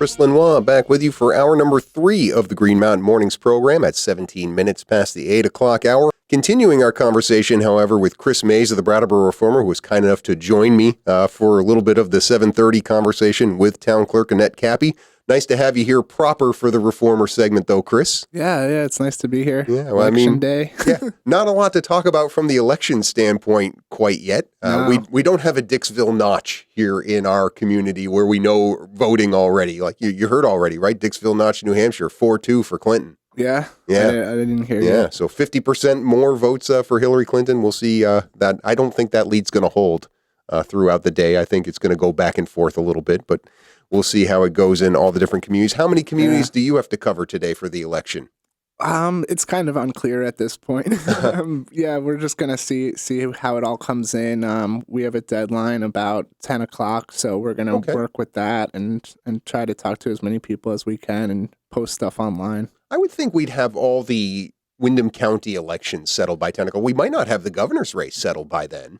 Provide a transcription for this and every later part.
Chris Lenois back with you for hour number 3 of the Green Mountain Mornings program at 17 minutes past the 8 o'clock hour. Continuing our conversation, however, with Chris Mays of the Brattleboro Reformer, who was kind enough to join me for a little bit of the 7:30 conversation with Town Clerk Annette Cappy. Nice to have you here proper for the Reformer segment, though, Chris. Yeah, it's nice to be here. Yeah, well, Election day. Yeah, not a lot to talk about from the election standpoint quite yet. No. We don't have a Dixville notch here in our community where we know voting already. Like you heard already, right? Dixville notch, New Hampshire, 4-2 for Clinton. Yeah? Yeah. I didn't hear you. Yeah, so 50% more votes for Hillary Clinton. We'll see that. I don't think that lead's going to hold throughout the day. I think it's going to go back and forth a little bit, but we'll see how it goes in all the different communities. How many communities do you have to cover today for the election? It's kind of unclear at this point. We're just going to see how it all comes in. We have a deadline about 10 o'clock, so we're going to work with that and try to talk to as many people as we can and post stuff online. I would think we'd have all the Windham County elections settled by 10 o'clock. We might not have the governor's race settled by then.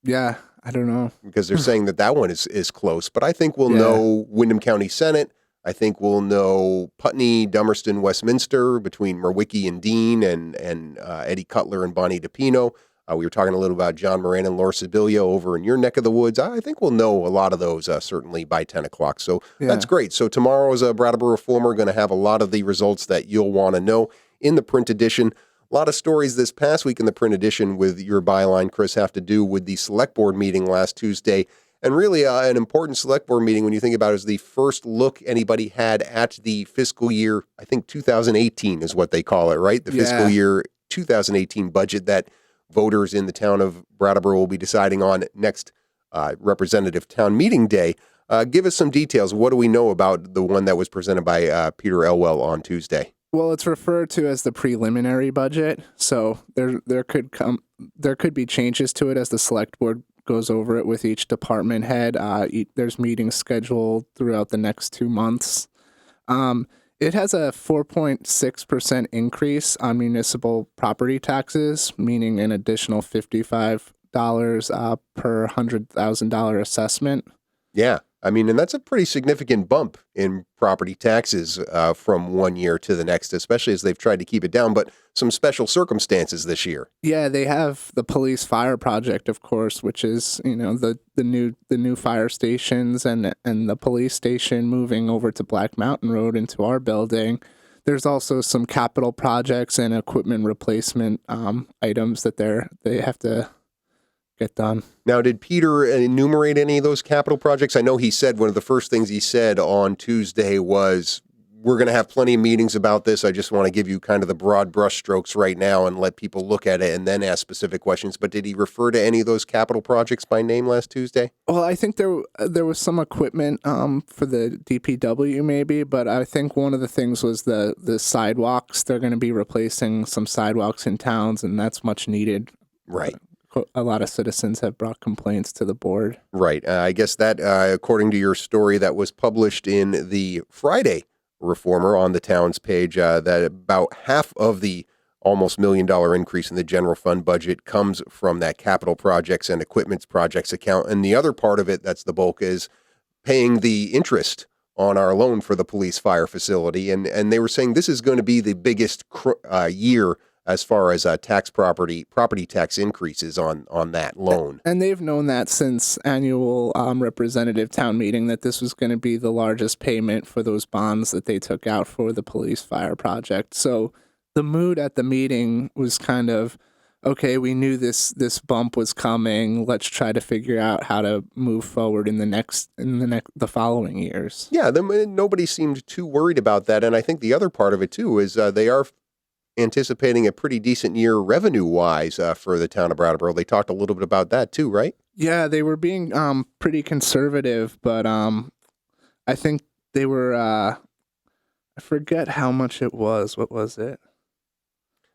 Yeah, I don't know. Because they're saying that one is close. But I think we'll know Windham County Senate. I think we'll know Putney, Dummerston, Westminster between Merwicki and Dean and Eddie Cutler and Bonnie DePino. We were talking a little about John Moran and Laura Sibilia over in your neck of the woods. I think we'll know a lot of those certainly by 10 o'clock. So that's great. So tomorrow's Brattleboro Reformer going to have a lot of the results that you'll want to know in the print edition. A lot of stories this past week in the print edition with your byline, Chris, have to do with the select board meeting last Tuesday. And really an important select board meeting when you think about it is the first look anybody had at the fiscal year, I think 2018 is what they call it, right? The fiscal year 2018 budget that voters in the town of Brattleboro will be deciding on next representative town meeting day. Give us some details. What do we know about the one that was presented by Peter Elwell on Tuesday? Well, it's referred to as the preliminary budget, so there could be changes to it as the select board goes over it with each department head. There's meetings scheduled throughout the next 2 months. It has a 4.6% increase on municipal property taxes, meaning an additional $55 per $100,000 assessment. Yeah. I mean, and that's a pretty significant bump in property taxes from one year to the next, especially as they've tried to keep it down, but some special circumstances this year. Yeah, they have the police fire project, of course, which is, the new fire stations and the police station moving over to Black Mountain Road into our building. There's also some capital projects and equipment replacement items that they have to get done. Now, did Peter enumerate any of those capital projects? I know he said one of the first things he said on Tuesday was, we're going to have plenty of meetings about this. I just want to give you kind of the broad brush strokes right now and let people look at it and then ask specific questions. But did he refer to any of those capital projects by name last Tuesday? Well, I think there was some equipment for the DPW maybe, but I think one of the things was the sidewalks. They're going to be replacing some sidewalks in towns, and that's much needed. Right. A lot of citizens have brought complaints to the board. Right. I guess that, according to your story that was published in the Friday Reformer on the town's page, that about half of the almost $1 million increase in the general fund budget comes from that capital projects and equipment projects account. And the other part of it, that's the bulk, is paying the interest on our loan for the police fire facility. And they were saying this is going to be the biggest year as far as property tax increases on that loan. And they've known that since annual representative town meeting that this was going to be the largest payment for those bonds that they took out for the police fire project. So the mood at the meeting was kind of, okay, we knew this bump was coming. Let's try to figure out how to move forward in the following years. Yeah, nobody seemed too worried about that. And I think the other part of it too is they are anticipating a pretty decent year revenue-wise for the town of Brattleboro. They talked a little bit about that too, right? Yeah, they were being pretty conservative, but I think they were, I forget how much it was. What was it?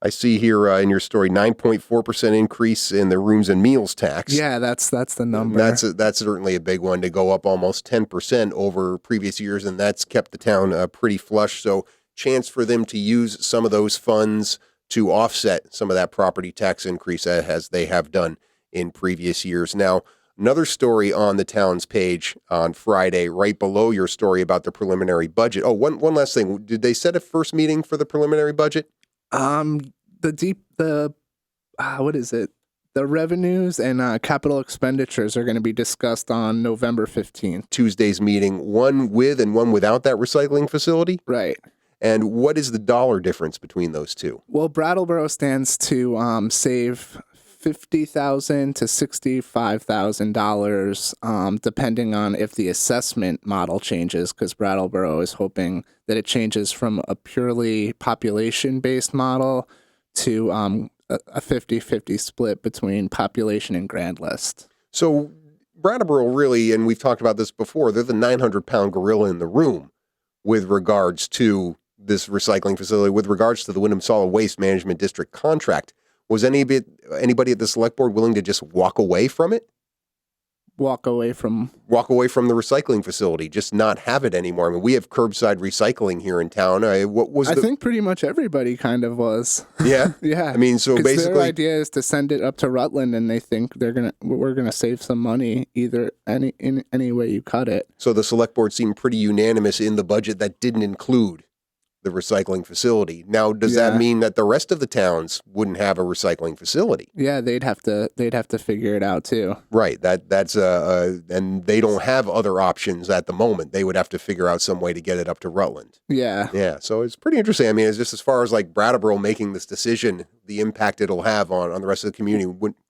I see here in your story, 9.4% increase in the rooms and meals tax. Yeah, that's the number. That's certainly a big one to go up almost 10% over previous years, and that's kept the town pretty flush. So chance for them to use some of those funds to offset some of that property tax increase as they have done in previous years. Now, Another story on the town's page on Friday, right below your story about the preliminary budget. Oh, one last thing. Did they set a first meeting for the preliminary budget? What is it? The revenues and capital expenditures are going to be discussed on November 15th. Tuesday's meeting, one with and one without that recycling facility? Right. And what is the dollar difference between those two? Well, Brattleboro stands to save $50,000 to $65,000, depending on if the assessment model changes, because Brattleboro is hoping that it changes from a purely population-based model to a 50-50 split between population and grand list. So Brattleboro really, and we've talked about this before, they're the 900-pound gorilla in the room with regards to this recycling facility, with regards to the Windham Solid Waste Management District contract. Was anybody at the select board willing to just walk away from it? Walk away from the recycling facility, just not have it anymore. I mean, we have curbside recycling here in town. I think pretty much everybody kind of was. Yeah, yeah. I mean, so basically, their idea is to send it up to Rutland, and they think we're gonna save some money in any way you cut it. So the select board seemed pretty unanimous in the budget that didn't include the recycling facility. Now, does that mean that the rest of the towns wouldn't have a recycling facility? Yeah, they'd have to figure it out too. Right. That's and they don't have other options at the moment. They would have to figure out some way to get it up to Rutland. Yeah. Yeah. So it's pretty interesting. I mean, it's just as far as like Brattleboro making this decision, the impact it'll have on the rest of the community.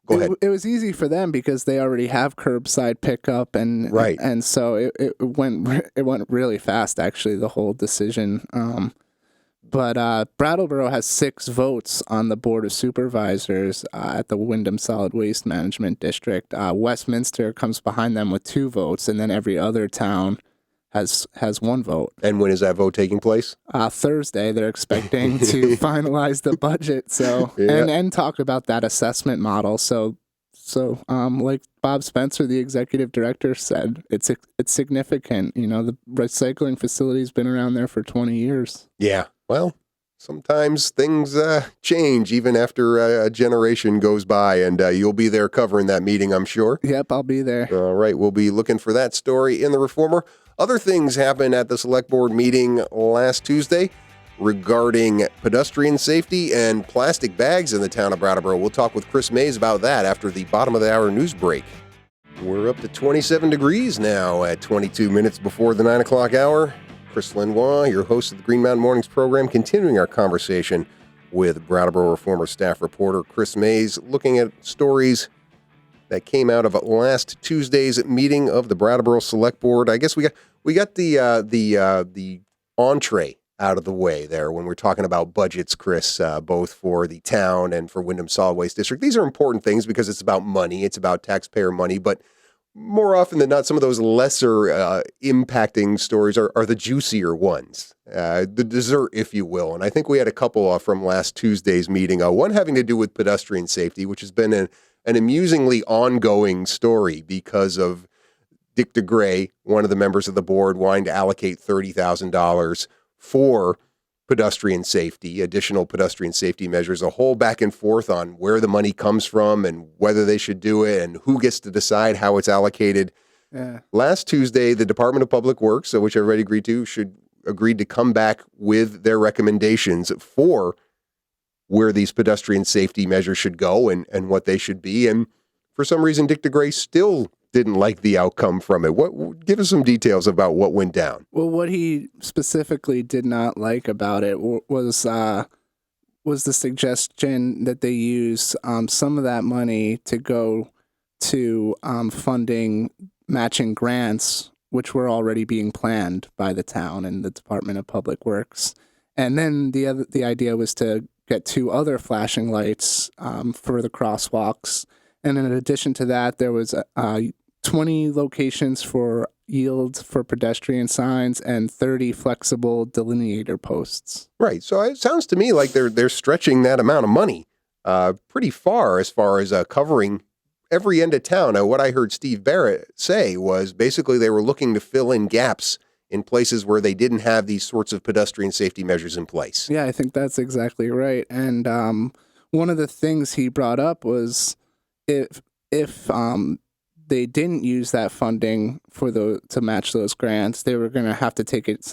Go ahead. It was easy for them because they already have curbside pickup, and right. And so it went really fast. Actually, the whole decision. But Brattleboro has 6 votes on the Board of Supervisors at the Windham Solid Waste Management District. Westminster comes behind them with 2 votes, and then every other town has 1 vote. And when is that vote taking place? Thursday. They're expecting to finalize the budget, and talk about that assessment model. So like Bob Spencer, the executive director, said, it's significant. You know, the recycling facility's been around there for 20 years. Yeah. Well, sometimes things change even after a generation goes by, and you'll be there covering that meeting, I'm sure. Yep, I'll be there. All right, we'll be looking for that story in the Reformer. Other things happened at the Select Board meeting last Tuesday regarding pedestrian safety and plastic bags in the town of Brattleboro. We'll talk with Chris Mays about that after the bottom of the hour news break. We're up to 27 degrees now at 22 minutes before the 9 o'clock hour. Chris Lenois, your host of the Green Mountain Mornings program, continuing our conversation with Brattleboro Reformer staff reporter Chris Mays, looking at stories that came out of last Tuesday's meeting of the Brattleboro Select Board. I guess we got the entree out of the way there when we're talking about budgets, Chris, both for the town and for Windham Solid Waste District. These are important things because it's about money, it's about taxpayer money, but more often than not, some of those lesser impacting stories are the juicier ones, the dessert, if you will. And I think we had a couple from last Tuesday's meeting, one having to do with pedestrian safety, which has been an amusingly ongoing story because of Dick DeGray, one of the members of the board, wanting to allocate $30,000 for pedestrian safety, additional pedestrian safety measures, a whole back and forth on where the money comes from and whether they should do it and who gets to decide how it's allocated. Yeah. Last Tuesday, the Department of Public Works, which everybody agreed to come back with their recommendations for where these pedestrian safety measures should go and what they should be. And for some reason, Dick DeGray still didn't like the outcome from it. Give us some details about what went down. Well, what he specifically did not like about it was the suggestion that they use some of that money to go to funding matching grants, which were already being planned by the town and the Department of Public Works. And then the idea was to get 2 other flashing lights for the crosswalks. And in addition to that, there was 20 locations for yield for pedestrian signs and 30 flexible delineator posts. Right. So it sounds to me like they're stretching that amount of money pretty far as covering every end of town. Now, what I heard Steve Barrett say was basically they were looking to fill in gaps in places where they didn't have these sorts of pedestrian safety measures in place. Yeah, I think that's exactly right. And one of the things he brought up was if they didn't use that funding to match those grants, they were going to have to take it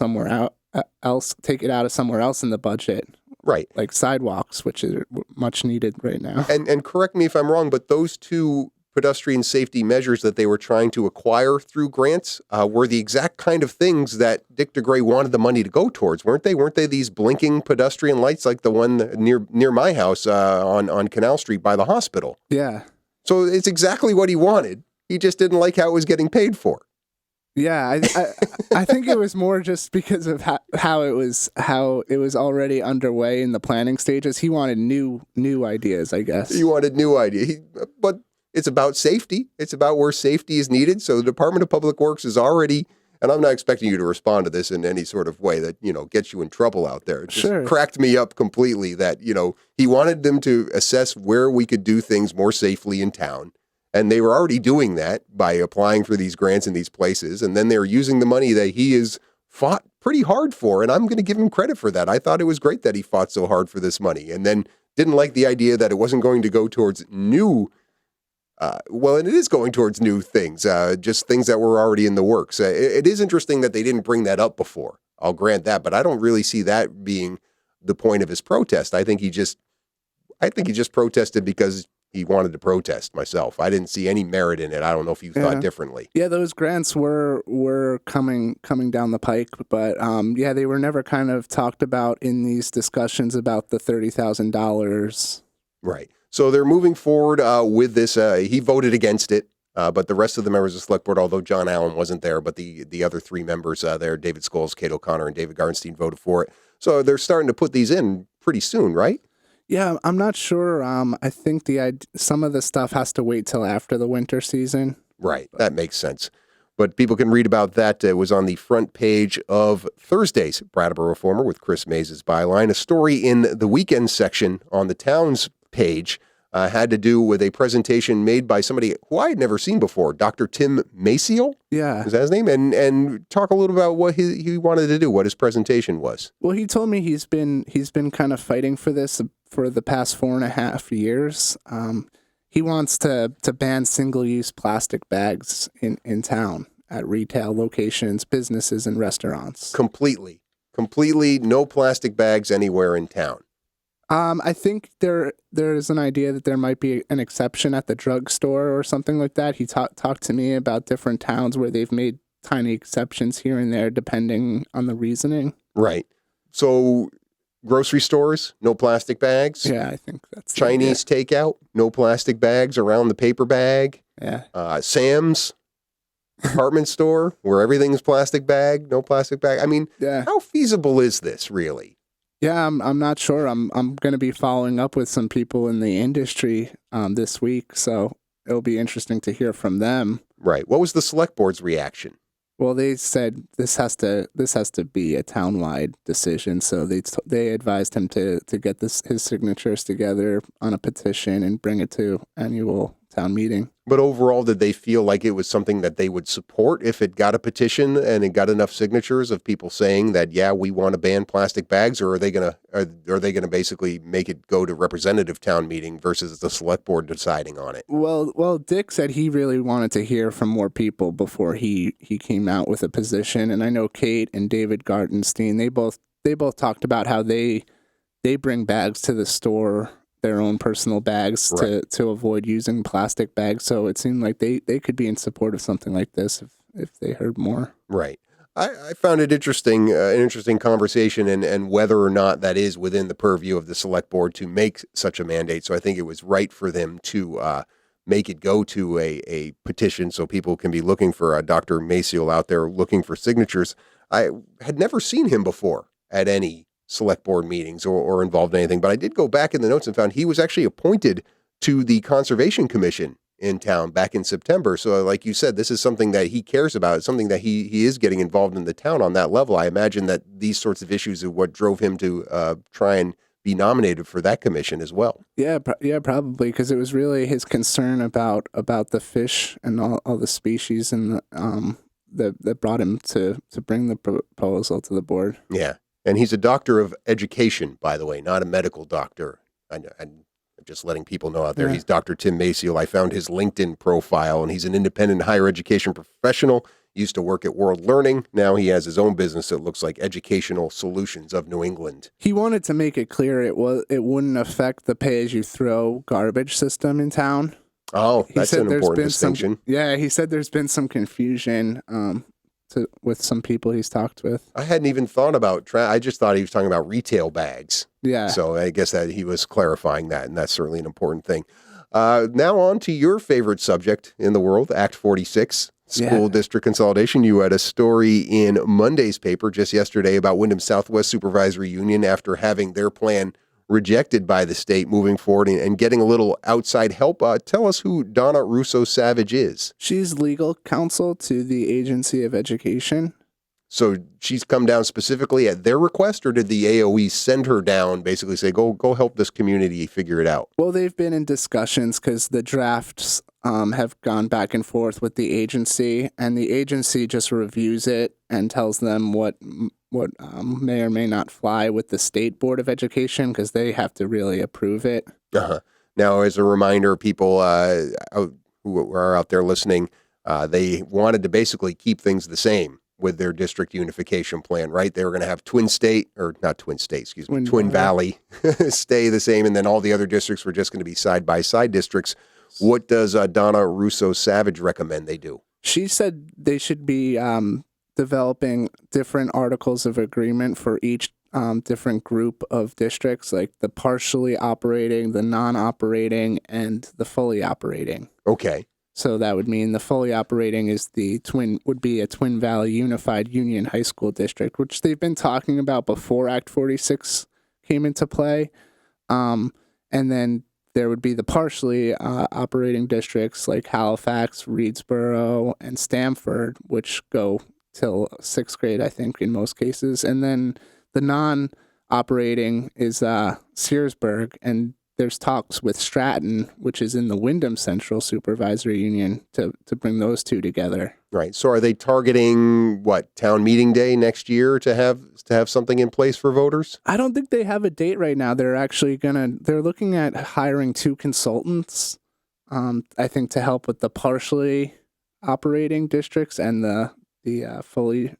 take it out of somewhere else in the budget. Right. Like sidewalks, which is much needed right now. And correct me if I'm wrong, but those two pedestrian safety measures that they were trying to acquire through grants were the exact kind of things that Dick DeGray wanted the money to go towards, weren't they? Weren't they these blinking pedestrian lights like the one near my house on Canal Street by the hospital? Yeah. So it's exactly what he wanted. He just didn't like how it was getting paid for. Yeah, I think it was more just because of how it was already underway in the planning stages. He wanted new ideas, I guess. He wanted new ideas, but it's about safety. It's about where safety is needed. So the Department of Public Works is already, and I'm not expecting you to respond to this in any sort of way that, gets you in trouble out there. It just cracked me up completely that, he wanted them to assess where we could do things more safely in town. And they were already doing that by applying for these grants in these places. And then they're using the money that he has fought pretty hard for. And I'm going to give him credit for that. I thought it was great that he fought so hard for this money, and then didn't like the idea that it wasn't going to go towards new and it is going towards new things, just things that were already in the works. It is interesting that they didn't bring that up before. I'll grant that, but I don't really see that being the point of his protest. I think he just protested because he wanted to protest myself. I didn't see any merit in it. I don't know if you thought differently. Yeah, those grants were coming down the pike, but they were never kind of talked about in these discussions about the $30,000. Right. So they're moving forward with this. He voted against it, but the rest of the members of the select board, although John Allen wasn't there, but the other three members there, David Scholes, Kate O'Connor, and David Garnstein voted for it. So they're starting to put these in pretty soon, right? Yeah, I'm not sure. I think some of the stuff has to wait till after the winter season. Right. That makes sense. But people can read about that. It was on the front page of Thursday's Brattleboro Reformer with Chris Mays' byline. A story in the weekend section on the town's page had to do with a presentation made by somebody who I had never seen before, Dr. Tim Maciel. Yeah. Is that his name? And talk a little about what he wanted to do, what his presentation was. Well, he told me he's been kind of fighting for this for the past 4.5 years. He wants to ban single-use plastic bags in town at retail locations, businesses, and restaurants. Completely no plastic bags anywhere in town. I think there is an idea that there might be an exception at the drugstore or something like that. He talked to me about different towns where they've made tiny exceptions here and there depending on the reasoning. Right. So grocery stores, no plastic bags. Yeah, I think that's Chinese takeout, no plastic bags around the paper bag. Yeah. Sam's department store where everything's plastic bag, no plastic bag. I mean, how feasible is this really? Yeah, I'm not sure. I'm going to be following up with some people in the industry this week, so it'll be interesting to hear from them. Right. What was the select board's reaction? Well, they said this has to be a townwide decision, so they advised him to get his signatures together on a petition and bring it to annual town meeting. But overall, did they feel like it was something that they would support if it got a petition and it got enough signatures of people saying that, yeah, we want to ban plastic bags, or are they gonna basically make it go to representative town meeting versus the select board deciding on it? Well, Dick said he really wanted to hear from more people before he came out with a position, and I know Kate and David Gartenstein, they both talked about how they bring bags to the store, their own personal bags, right, to avoid using plastic bags. So it seemed like they could be in support of something like this if they heard more. Right. I found it interesting, an interesting conversation, and whether or not that is within the purview of the select board to make such a mandate. So I think it was right for them to make it go to a petition so people can be looking for Dr. Maciel out there looking for signatures. I had never seen him before at any select board meetings or involved in anything, but I did go back in the notes and found he was actually appointed to the Conservation Commission in town back in September. So like you said, this is something that he cares about. It's something that he is getting involved in the town on that level. I imagine that these sorts of issues are what drove him to try and be nominated for that commission as well. Yeah, probably, because it was really his concern about the fish and all the species and that brought him to bring the proposal to the board. Yeah. And he's a doctor of education, by the way, not a medical doctor. I Just letting people know out there, Yeah. he's Dr. Tim Maciel. I found his LinkedIn profile, and he's an independent higher education professional. Used to work at World Learning. Now he has his own business that looks like Educational Solutions of New England. He wanted to make it clear it wouldn't affect the pay-as-you-throw garbage system in town. Oh, that's an important distinction. He said there's been some confusion with some people he's talked with. I hadn't even thought about I just thought he was talking about retail bags. Yeah. So I guess that he was clarifying that, and that's certainly an important thing. Now on to your favorite subject in the world, Act 46, school district consolidation. You had a story in Monday's paper just yesterday about Windham Southwest Supervisory Union after having their plan rejected by the state moving forward and getting a little outside help. Tell us who Donna Russo-Savage is. She's legal counsel to the Agency of Education. So she's come down specifically at their request, or did the AOE send her down, basically say, go help this community figure it out? Well, they've been in discussions because the drafts have gone back and forth with the agency, and the agency just reviews it and tells them what may or may not fly with the State Board of Education because they have to really approve it. Uh-huh. Now, as a reminder, people who are out there listening, they wanted to basically keep things the same with their district unification plan, right? They were going to have Twin Valley stay the same, and then all the other districts were just going to be side-by-side districts. What does Donna Russo-Savage recommend they do? She said they should be developing different articles of agreement for each different group of districts, like the partially operating, the non-operating, and the fully operating. Okay. So that would mean the fully operating would be a Twin Valley Unified Union High School District, which they've been talking about before Act 46 came into play. And then there would be the partially operating districts like Halifax, Reedsboro, and Stamford, which go till 6th grade, I think, in most cases. And then the non-operating is Searsburg, and there's talks with Stratton, which is in the Windham Central Supervisory Union, to bring those two together. Right. So are they targeting town meeting day next year to have something in place for voters? I don't think they have a date right now. They're actually they're looking at hiring 2 consultants, I think, to help with the partially operating districts and the fully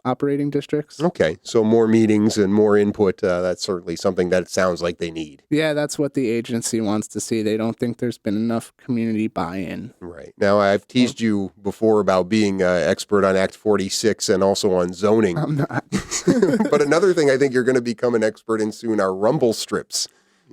operating districts. Okay, so more meetings and more input. That's certainly something that it sounds like they need. Yeah, that's what the agency wants to see. They don't think there's been enough community buy-in. Right. Now, I've teased you before about being an expert on Act 46 and also on zoning. I'm not. But another thing I think you're going to become an expert in soon are rumble strips.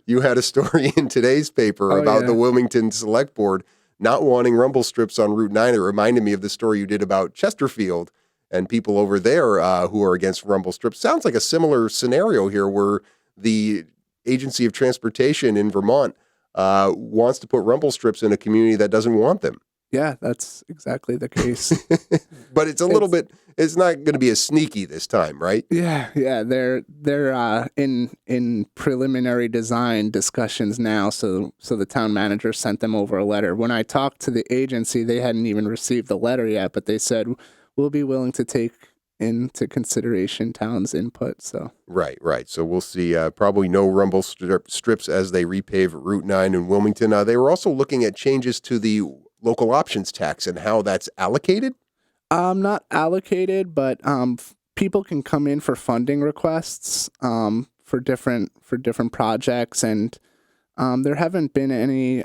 You had a story in today's paper about the Wilmington Select Board not wanting rumble strips on Route 9. It reminded me of the story you did about Chesterfield and people over there who are against rumble strips. Sounds like a similar scenario here where the Agency of Transportation in Vermont wants to put rumble strips in a community that doesn't want them. Yeah, that's exactly the case. But it's it's not going to be as sneaky this time, right? Yeah. They're in preliminary design discussions now. So the town manager sent them over a letter. When I talked to the agency, they hadn't even received the letter yet, but they said, we'll be willing to take into consideration town's input. So right. So we'll see. Probably no rumble strips as they repave Route 9 in Wilmington. They were also looking at changes to the local options tax and how that's allocated. Not allocated, but people can come in for funding requests for different projects, and there haven't been any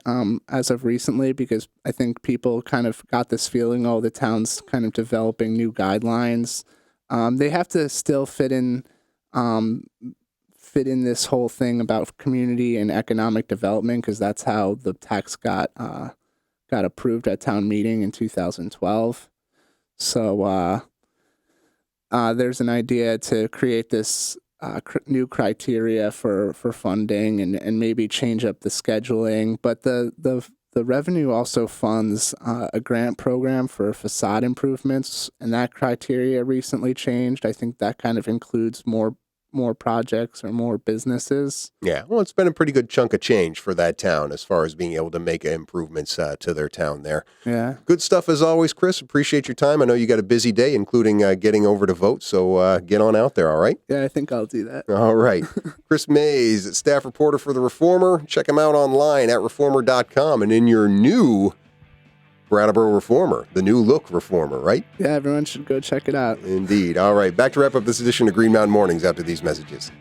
as of recently because I think people kind of got this feeling, the town's kind of developing new guidelines. They have to still fit in this whole thing about community and economic development because that's how the tax got approved at town meeting in 2012. So there's an idea to create this new criteria for funding and maybe change up the scheduling. But the revenue also funds a grant program for facade improvements, and that criteria recently changed. I think that kind of includes more more projects or more businesses. Yeah, well, it's been a pretty good chunk of change for that town as far as being able to make improvements to their town there. Yeah. Good stuff as always, Chris. Appreciate your time. I know you got a busy day, including getting over to vote, so get on out there, all right? Yeah, I think I'll do that. All right. Chris Mays, staff reporter for The Reformer. Check him out online at reformer.com and in your new Brattleboro Reformer, the new look Reformer, right? Yeah, everyone should go check it out. Indeed. All right. Back to wrap up this edition of Green Mountain Mornings after these messages.